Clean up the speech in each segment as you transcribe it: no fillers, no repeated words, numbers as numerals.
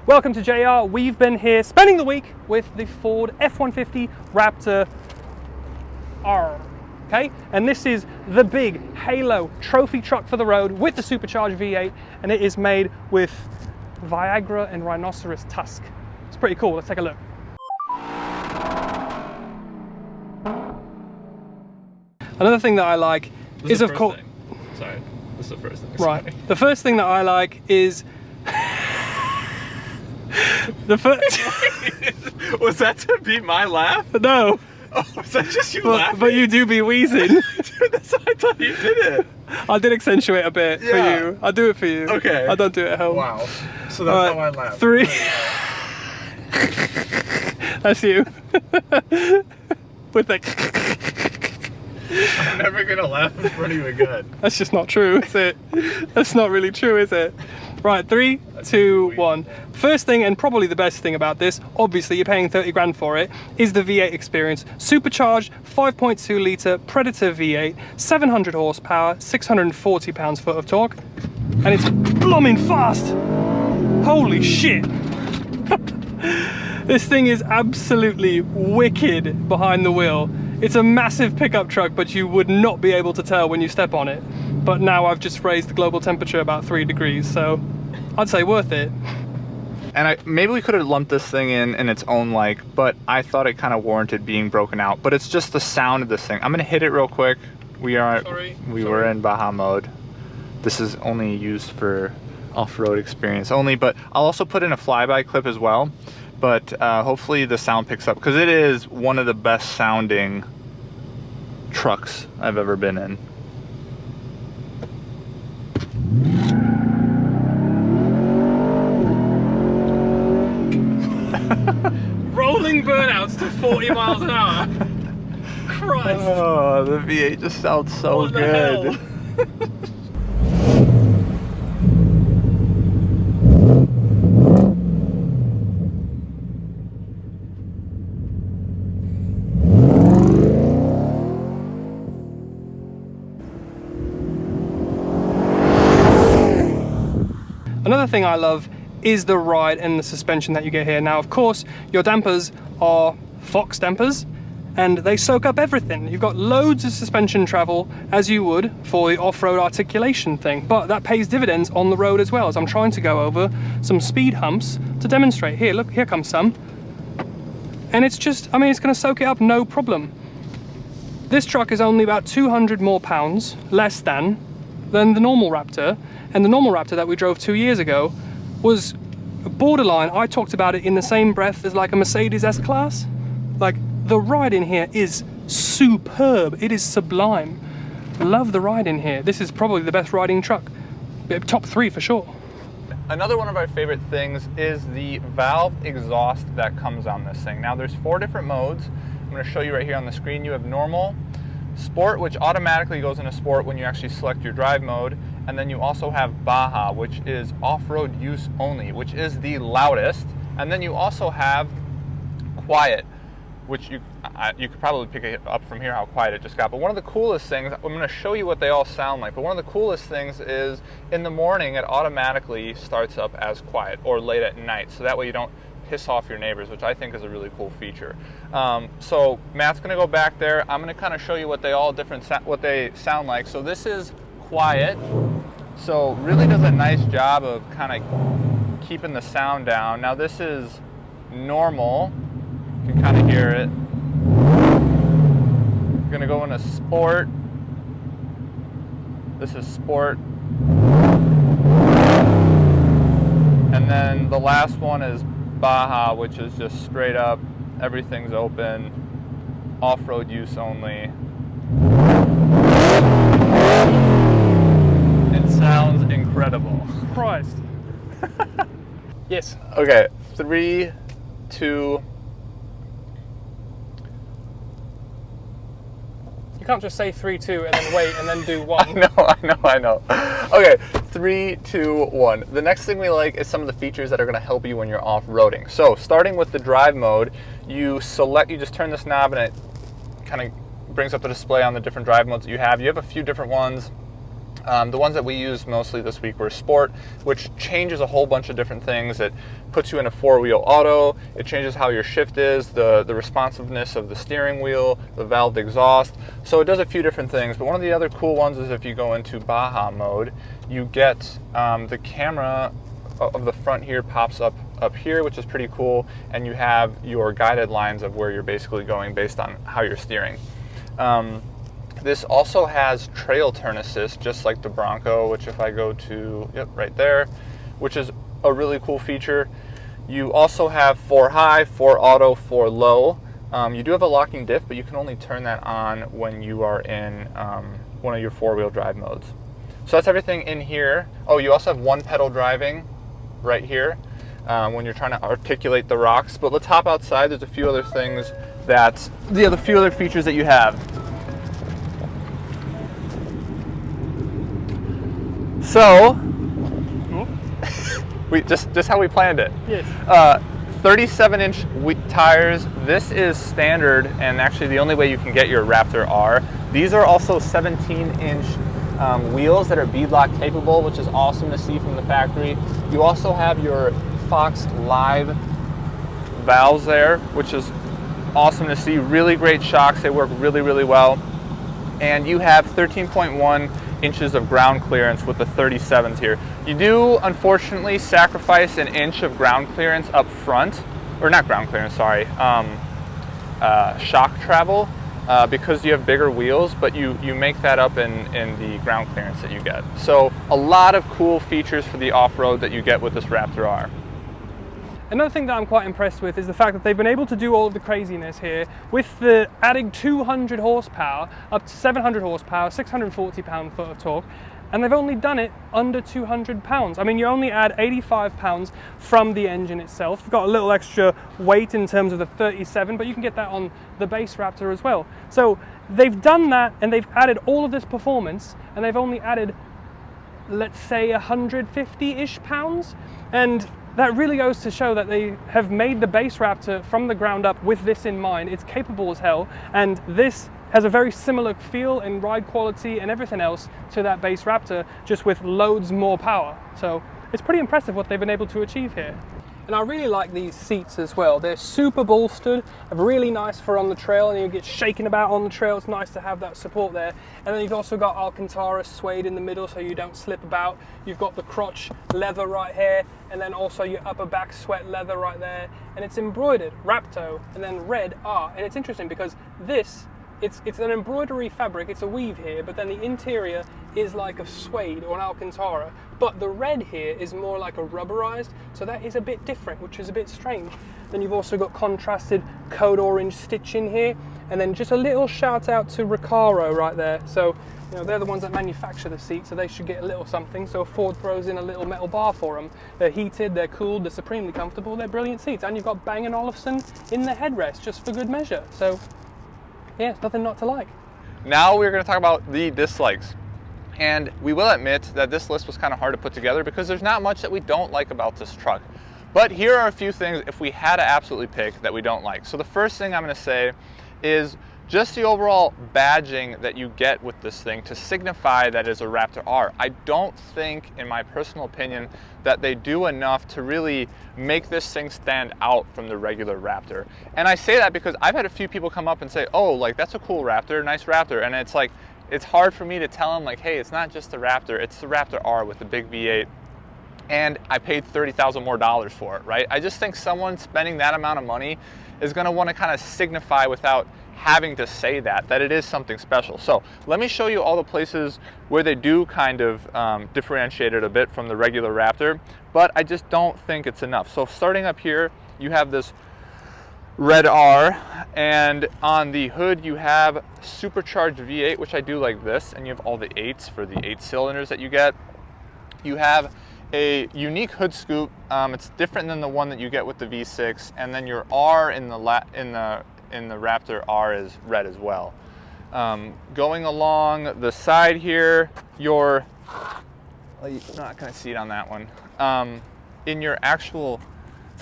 Welcome to JR. We've been here spending the week with the Ford F-150 Raptor R. Okay, and this is the big Halo trophy truck for the road with the supercharged V8, and it is made with Viagra and rhinoceros tusk. It's pretty cool. Let's take a look. Another thing that I like is, of course, sorry, this is the first thing. Right. The first thing that I like is the first. Was that to be my laugh? No. Oh, was that just you laughing? But you do be wheezing. Dude, that's how I thought you did it. I did accentuate a bit for you. I'll do it for you. Okay. I don't do it at home. Wow. So that's how I laugh. 3. That's you. With the. I'm never gonna laugh in front of you again. That's just not true, is it? That's not really true, is it? Right, 3, 2, 1. First thing, and probably the best thing about this, obviously you're paying 30 grand for it, is the V8 experience. Supercharged 5.2 litre Predator V8, 700 horsepower, 640 pounds-foot of torque, and it's blooming fast. Holy shit. This thing is absolutely wicked behind the wheel. It's a massive pickup truck, but you would not be able to tell when you step on it. But now I've just raised the global temperature about 3 degrees, so I'd say worth it. And maybe we could have lumped this thing in its own but I thought it kind of warranted being broken out. But it's just the sound of this thing. I'm gonna hit it real quick. We were in Baja mode. This is only used for off-road experience only, but I'll also put in a flyby clip as well. But hopefully the sound picks up, because it is one of the best sounding trucks I've ever been in. Rolling burnouts to 40 miles an hour. Christ. Oh, the V8 just sounds so what good. The hell? Another thing I love is the ride and the suspension that you get here. Now, of course, your dampers are Fox dampers, and they soak up everything. You've got loads of suspension travel, as you would for the off-road articulation thing, but that pays dividends on the road as well, as I'm trying to go over some speed humps to demonstrate. Here, look, here comes some. And it's just, I mean, it's gonna soak it up, no problem. This truck is only about 200 more pounds less than the normal Raptor, and the normal Raptor that we drove 2 years ago was borderline. I talked about it in the same breath as like a Mercedes S-Class. Like, the ride in here is superb. It is sublime. Love the ride in here. This is probably the best riding truck. Top 3 for sure. Another one of our favorite things is the valve exhaust that comes on this thing. Now, there's 4 different modes. I'm going to show you right here on the screen. You have normal, sport, which automatically goes into sport when you actually select your drive mode, and then you also have Baja, which is off-road use only, which is the loudest, and then you also have quiet, which you could probably pick it up from here how quiet it just got. But one of the coolest things, I'm going to show you what they all sound like, but one of the coolest things is in the morning it automatically starts up as quiet, or late at night, so that way you don't piss off your neighbors, which I think is a really cool feature. So Matt's going to go back there. I'm going to kind of show you what they sound like. So this is quiet, so really does a nice job of kind of keeping the sound down. Now this is normal. You can kind of hear it. I'm going to go into sport. This is sport. And then the last one is Baja, which is just straight up, everything's open, off-road use only. It sounds incredible. Christ. Yes. Okay, 3, 2. You can't just say 3, 2 and then wait and then do 1. I know. Okay, 3, 2, 1. The next thing we like is some of the features that are going to help you when you're off-roading. So starting with the drive mode, you just turn this knob and it kind of brings up the display on the different drive modes that you have. You have a few different ones. The ones that we used mostly this week were Sport, which changes a whole bunch of different things. It puts you in a 4-wheel auto, it changes how your shift is, the responsiveness of the steering wheel, the valved exhaust. So it does a few different things, but one of the other cool ones is if you go into Baja mode, you get the camera of the front here pops up here, which is pretty cool, and you have your guided lines of where you're basically going based on how you're steering. This also has trail turn assist, just like the Bronco, which if I go to, yep, right there, which is a really cool feature. You also have 4 high, 4 auto, 4 low. You do have a locking diff, but you can only turn that on when you are in one of your 4-wheel drive modes. So that's everything in here. Oh, you also have 1 pedal driving right here when you're trying to articulate the rocks. But let's hop outside. There's a few other things that, the few other features that you have. So, just how we planned it. Yes. 37-inch tires. This is standard, and actually the only way you can get your Raptor R. These are also 17-inch wheels that are beadlock capable, which is awesome to see from the factory. You also have your Fox Live valves there, which is awesome to see. Really great shocks. They work really, really well. And you have 13.1 inches of ground clearance with the 37s here. You do unfortunately sacrifice an inch of ground clearance up front, or not ground clearance, sorry, shock travel because you have bigger wheels, but you make that up in the ground clearance that you get. So a lot of cool features for the off-road that you get with this Raptor R. Another thing that I'm quite impressed with is the fact that they've been able to do all of the craziness here with the adding 200 horsepower up to 700 horsepower, 640 pound-foot of torque, and they've only done it under 200 pounds. I mean, you only add 85 pounds from the engine itself. You've got a little extra weight in terms of the 37, but you can get that on the base Raptor as well. So they've done that, and they've added all of this performance, and they've only added, let's say, 150-ish pounds, and that really goes to show that they have made the base Raptor from the ground up with this in mind. It's capable as hell, and this has a very similar feel and ride quality and everything else to that base Raptor, just with loads more power. So it's pretty impressive what they've been able to achieve here. And I really like these seats as well. They're super bolstered, really nice for on the trail, and you get shaken about on the trail. It's nice to have that support there. And then you've also got Alcantara suede in the middle so you don't slip about. You've got the crotch leather right here, and then also your upper back sweat leather right there. And it's embroidered, Raptor, and then red R. And it's interesting because this, it's an embroidery fabric, it's a weave here, but then the interior is like a suede or an Alcantara. But the red here is more like a rubberized, so that is a bit different, which is a bit strange. Then you've also got contrasted code orange stitching here, and then just a little shout out to Recaro right there. So, you know, they're the ones that manufacture the seat, so they should get a little something. So Ford throws in a little metal bar for them. They're heated, they're cooled, they're supremely comfortable, they're brilliant seats. And you've got Bang & Olufsen in the headrest, just for good measure. So, yeah, nothing not to like. Now we're going to talk about the dislikes. And we will admit that this list was kind of hard to put together because there's not much that we don't like about this truck. But here are a few things, if we had to absolutely pick, that we don't like. So the first thing I'm going to say is just the overall badging that you get with this thing to signify that it's a Raptor R. I don't think, in my personal opinion, that they do enough to really make this thing stand out from the regular Raptor. And I say that because I've had a few people come up and say, oh, like, that's a cool Raptor, nice Raptor. And it's like, it's hard for me to tell them, like, hey, it's not just the Raptor, it's the Raptor R with the big V8. And I paid $30,000 more for it, right? I just think someone spending that amount of money is gonna wanna kind of signify without having to say that it is something special. So let me show you all the places where they do kind of differentiate it a bit from the regular Raptor, but I just don't think it's enough. So starting up here, you have this red R, and on the hood you have supercharged V8, which I do like this, and you have all the 8s for the 8 cylinders that you get. You have a unique hood scoop. It's different than the one that you get with the V6, and then your R in the Raptor R is red as well. Going along the side here, you're not going to see it on that one. In your actual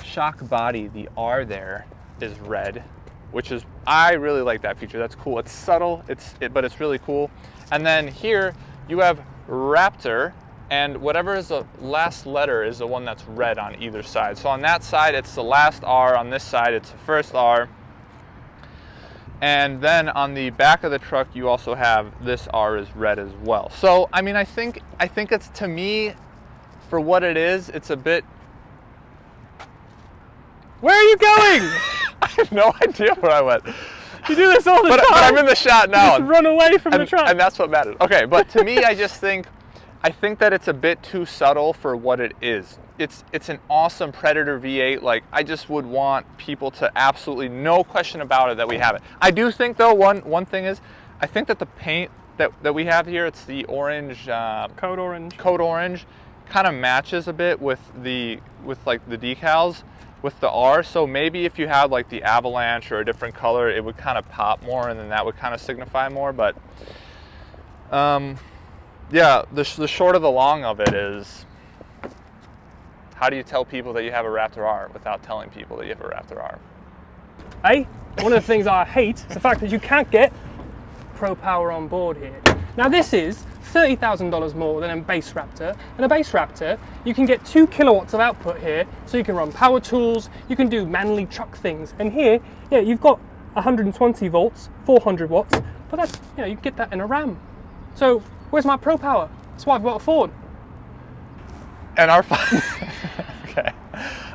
shock body, the R there is red, which is, I really like that feature. That's cool. It's subtle, but it's really cool. And then here you have Raptor, and whatever is the last letter is the one that's red on either side. So on that side, it's the last R. On this side, it's the first R. And then on the back of the truck, you also have this R is red as well. So, I mean, I think it's, to me, for what it is, it's a bit... Where are you going? I have no idea where I went. You do this all the time. But I'm in the shot now. Just run away from the truck. And that's what matters. Okay, but to me, I think that it's a bit too subtle for what it is. It's an awesome Predator V8. Like, I just would want people to absolutely, no question about it, that we have it. I do think, though, one thing is, I think that the paint that we have here, it's the orange, Code Orange. Code Orange, kind of matches a bit with like the decals with the R. So maybe if you had like the Avalanche or a different color, it would kind of pop more, and then that would kind of signify more. But yeah, the short of the long of it is, how do you tell people that you have a Raptor R without telling people that you have a Raptor R? Hey, one of the things I hate is the fact that you can't get Pro Power on board here. Now this is $30,000 more than a base Raptor. And a base Raptor, you can get 2 kilowatts of output here, so you can run power tools, you can do manly truck things. And here, yeah, you've got 120 volts, 400 watts, but that's, you know, you get that in a Ram. So where's my Pro Power? That's why I've got a Ford. And our okay,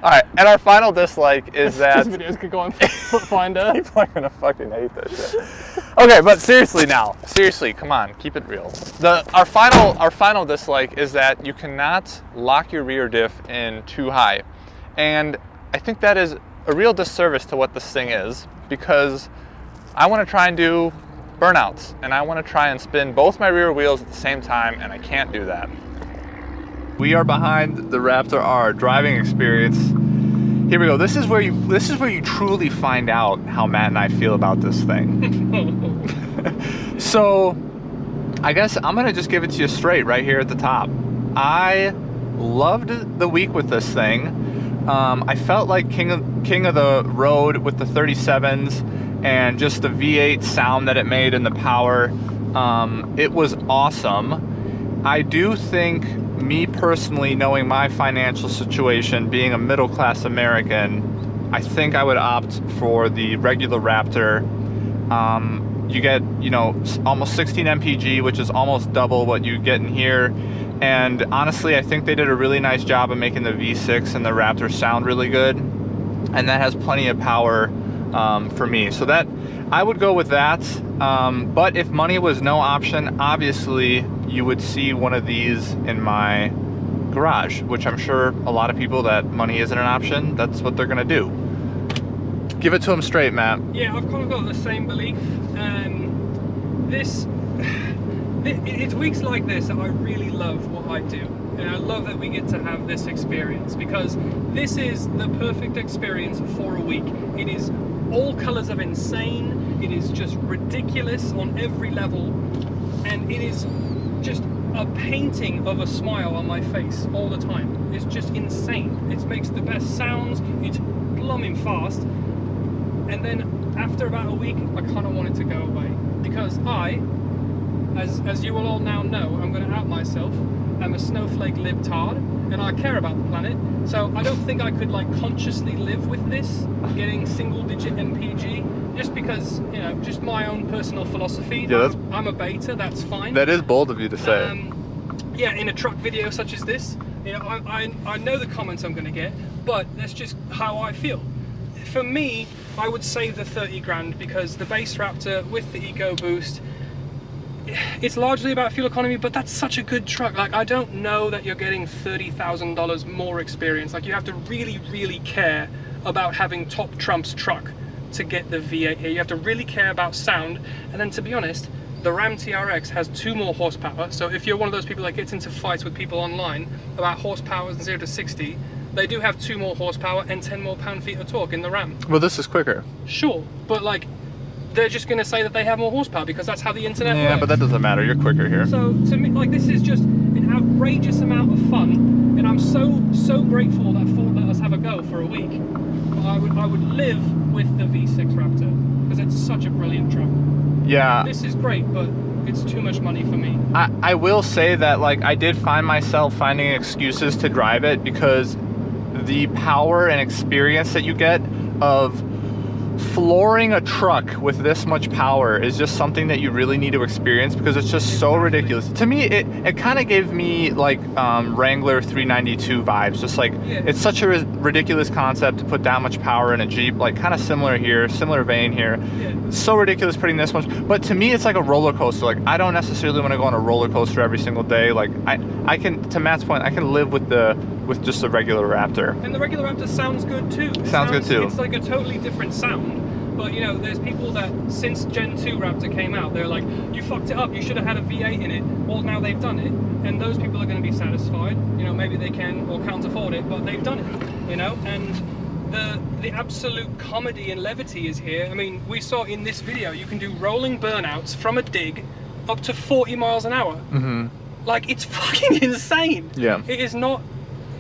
all right. And our final dislike is that this videos could go on Foot Finder. People are gonna fucking hate this shit. Okay, but seriously now, come on, keep it real. Our final dislike is that you cannot lock your rear diff in too high, and I think that is a real disservice to what this thing is, because I want to try and do burnouts, and I want to try and spin both my rear wheels at the same time, and I can't do that. We are behind the Raptor R driving experience. Here we go. This is where you truly find out how Matt and I feel about this thing. So, I guess I'm gonna just give it to you straight right here at the top. I loved the week with this thing. I felt like king of the road with the 37s and just the V8 sound that it made and the power. It was awesome. I do think, me personally, knowing my financial situation, being a middle-class American, I think I would opt for the regular Raptor. You get, you know, almost 16 mpg, which is almost double what you get in here. And honestly, I think they did a really nice job of making the V6 and the Raptor sound really good. And that has plenty of power for me. So that, I would go with that. But if money was no option, obviously you would see one of these in my garage, which I'm sure a lot of people that money isn't an option, that's what they're gonna do. Give it to them straight, Matt. Yeah, I've kind of got the same belief. It's weeks like this that I really love what I do. And I love that we get to have this experience, because this is the perfect experience for a week. It is all colors of insane. It is just ridiculous on every level. And it is just a painting of a smile on my face all the time. It's just insane. It makes the best sounds. It's plumbing fast. And then after about a week, I kind of want it to go away, because I, as you will all now know, I'm going to out myself. I'm a snowflake libtard, and I care about the planet. So I don't think I could like consciously live with this, getting single-digit MPG, just because, you know, just my own personal philosophy. Yeah, I'm a beta. That's fine. That is bold of you to say. Yeah, in a truck video such as this, you know, I know the comments I'm going to get, but that's just how I feel. For me, I would save the 30 grand, because the base Raptor with the EcoBoost, it's largely about fuel economy, but that's such a good truck. Like, I don't know that you're getting $30,000 more experience. Like, you have to really, really care about having top Trump's truck to get the V8 here. You have to really care about sound. And then, to be honest, the Ram TRX has 2 more horsepower. So if you're one of those people that gets into fights with people online about horsepowers and 0 to 60, they do have 2 more horsepower and 10 more pound-feet of torque in the Ram. Well, this is quicker. Sure, but like, they're just going to say that they have more horsepower because that's how the internet works. Yeah, but that doesn't matter. You're quicker here. So to me, like, this is just an outrageous amount of fun, and I'm so grateful that Ford let us have a go for a week. But I would live with the V6 Raptor, because it's such a brilliant truck. Yeah. This is great, but It's too much money for me. I will say that, like, I did find myself finding excuses to drive it because the power and experience that you get of flooring a truck with this much power is just something that you really need to experience because it's just so ridiculous. To me, it kind of gave me like Wrangler 392 vibes. Just like, it's such a ridiculous concept to put that much power in a Jeep. Like, kind of similar here, similar vein here. It's so ridiculous putting this much, but to me it's like a roller coaster. Like, I don't necessarily want to go on a roller coaster every single day. Like, I can, to Matt's point, I can live with just a regular Raptor. And the regular Raptor sounds good too. Sounds good too. It's like a totally different sound. But you know, there's people that since Gen 2 Raptor came out, they're like, you fucked it up, you should have had a V8 in it. Well, now they've done it, and those people are going to be satisfied. You know, maybe they can or can't afford it, but they've done it. You know, and the absolute comedy and levity is here. I mean, we saw in this video, you can do rolling burnouts from a dig up to 40 miles an hour. Like, it's fucking insane. Yeah. It is not.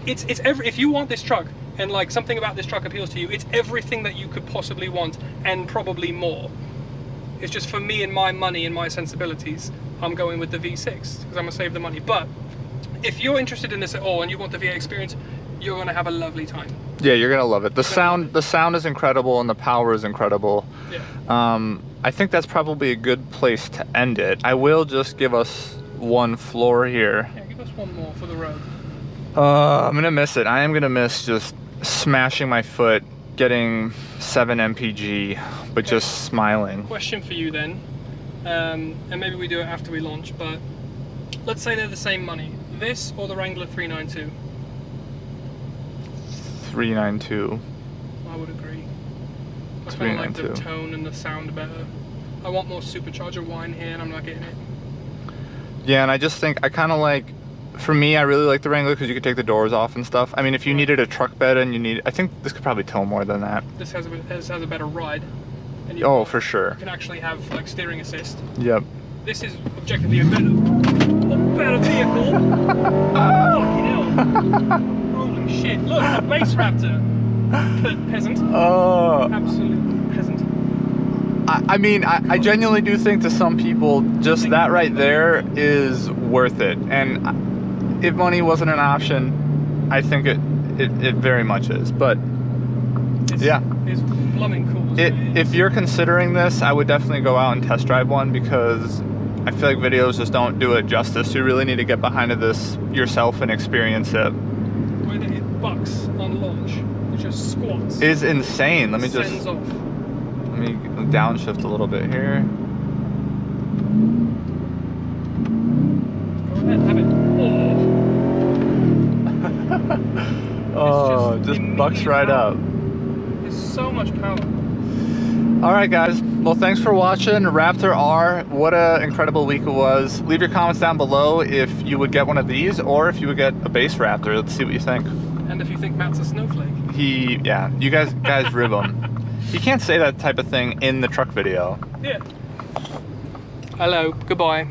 It's if you want this truck, and like something about this truck appeals to you, it's everything that you could possibly want and probably more. It's just, for me and my money and my sensibilities, I'm going with the V6 because I'm gonna save the money. But if you're interested in this at all and you want the V8 experience, you're gonna have a lovely time. Yeah, you're gonna love it. The sound is incredible and the power is incredible. Yeah. I think that's probably a good place to end it. I will just give us one floor here. Yeah, give us one more for the road. I'm gonna miss it. I am gonna miss just smashing my foot, getting 7 mpg, but just smiling. Question for you then, and maybe we do it after we launch, but let's say they're the same money. This or the Wrangler 392? 392. I would agree. I kind of like the tone and the sound better. I want more supercharger whine here and I'm not getting it. Yeah, and I just think, I kind of like, for me, I really like the Wrangler because you could take the doors off and stuff. I mean, if you needed a truck bed and you need, I think this could probably tow more than that. This has a better ride. And oh, for sure. You can actually have like steering assist. Yep. This is objectively a better vehicle. Fucking hell. Holy shit. Look, a base Raptor. Peasant. Oh. Absolute peasant. I mean, I genuinely do think to some people, just that right there is worth it. And if money wasn't an option, I think it very much is. But yeah, it's blooming cool. If you're considering this, I would definitely go out and test drive one because I feel like videos just don't do it justice. You really need to get behind this yourself and experience it. Where they hit bucks on launch, which just squats. Is insane. Let me just sends off. Let me downshift a little bit here. Go ahead, have it. Oh, just bucks right up. There's so much power. All right, guys. Well, thanks for watching Raptor R. What an incredible week it was. Leave your comments down below if you would get one of these or if you would get a base Raptor. Let's see what you think. And if you think Matt's a snowflake. Yeah, you guys rib him. You can't say that type of thing in the truck video. Yeah. Hello, goodbye.